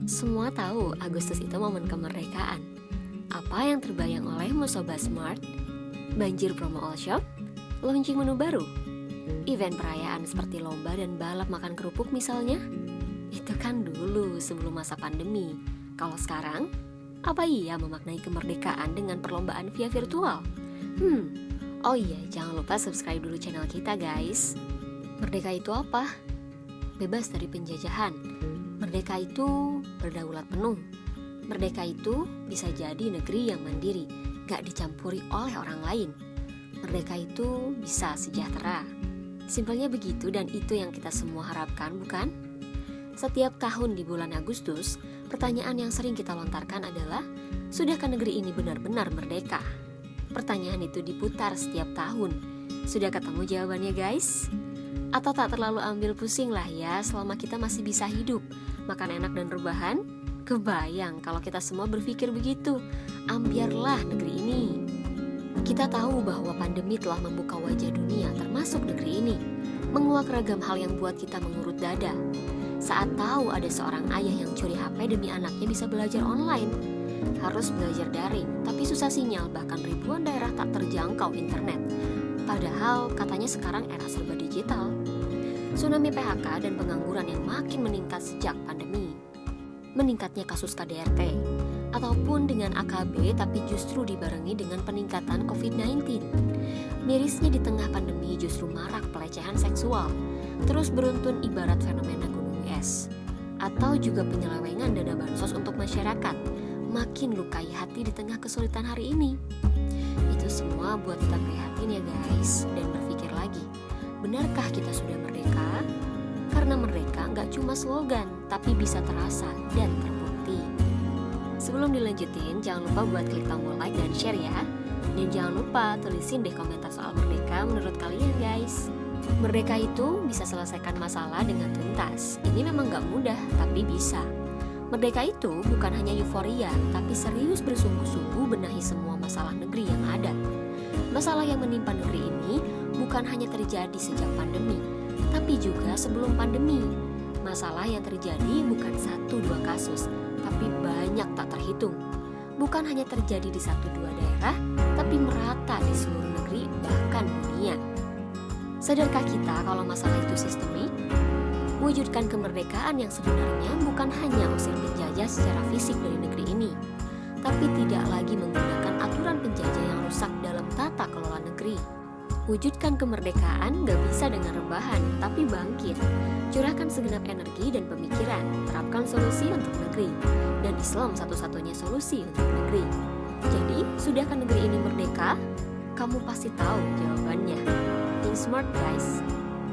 Semua tahu Agustus itu momen kemerdekaan. Apa yang terbayang olehmu Sobat Smart? Banjir promo all shop? Launching menu baru? Event perayaan seperti lomba dan balap makan kerupuk misalnya? Itu kan dulu sebelum masa pandemi. Kalau sekarang, apa iya memaknai kemerdekaan dengan perlombaan via virtual? Oh iya, jangan lupa subscribe dulu channel kita guys. Merdeka itu apa? Bebas dari penjajahan. Merdeka itu berdaulat penuh. Merdeka itu bisa jadi negeri yang mandiri, gak dicampuri oleh orang lain. Merdeka itu bisa sejahtera. Simpelnya begitu, dan itu yang kita semua harapkan, bukan? Setiap tahun di bulan Agustus, pertanyaan yang sering kita lontarkan adalah, sudahkah negeri ini benar-benar merdeka? Pertanyaan itu diputar setiap tahun. Sudah ketemu jawabannya guys? Atau tak terlalu ambil pusing lah ya, selama kita masih bisa hidup, makan enak dan rebahan? Kebayang kalau kita semua berpikir begitu, ambiarlah negeri ini. Kita tahu bahwa pandemi telah membuka wajah dunia termasuk negeri ini, menguak ragam hal yang buat kita mengurut dada. Saat tahu ada seorang ayah yang curi HP demi anaknya bisa belajar online, harus belajar daring, tapi susah sinyal, bahkan ribuan daerah tak terjangkau internet. Padahal katanya sekarang era serba digital. Tsunami PHK dan pengangguran yang makin meningkat sejak pandemi. Meningkatnya kasus KDRT, ataupun dengan AKB tapi justru dibarengi dengan peningkatan COVID-19. Mirisnya di tengah pandemi justru marak pelecehan seksual, terus beruntun ibarat fenomena gunung es. Atau juga penyelewengan dana bansos untuk masyarakat, makin lukai hati di tengah kesulitan hari ini. Itu semua buat kita prihatin ya guys, dan berpikir lagi, benarkah kita sudah merdeka? Karena merdeka nggak cuma slogan, tapi bisa terasa dan terbukti. Sebelum dilanjutin, jangan lupa buat klik tombol like dan share ya. Dan jangan lupa tulisin deh komentar soal merdeka menurut kalian guys. Merdeka itu bisa selesaikan masalah dengan tuntas. Ini memang nggak mudah, tapi bisa. Merdeka itu bukan hanya euforia, tapi serius bersungguh-sungguh benahi semua masalah negeri yang ada. Masalah yang menimpa negeri ini bukan hanya terjadi sejak pandemi, tapi juga sebelum pandemi. Masalah yang terjadi bukan 1-2 kasus, tapi banyak tak terhitung. Bukan hanya terjadi di 1-2 daerah, tapi merata di seluruh negeri, bahkan dunia. Sadarkah kita kalau masalah itu sistemik? Wujudkan kemerdekaan yang sebenarnya bukan hanya usir penjajah secara fisik dari negeri ini, tapi tidak lagi menggunakan aturan penjajah yang rusak dalam tata kelola negeri. Wujudkan kemerdekaan gak bisa dengan rebahan, tapi bangkit. Curahkan segenap energi dan pemikiran, terapkan solusi untuk negeri, dan Islam satu-satunya solusi untuk negeri. Jadi, sudahkah negeri ini merdeka? Kamu pasti tahu jawabannya. Think smart guys.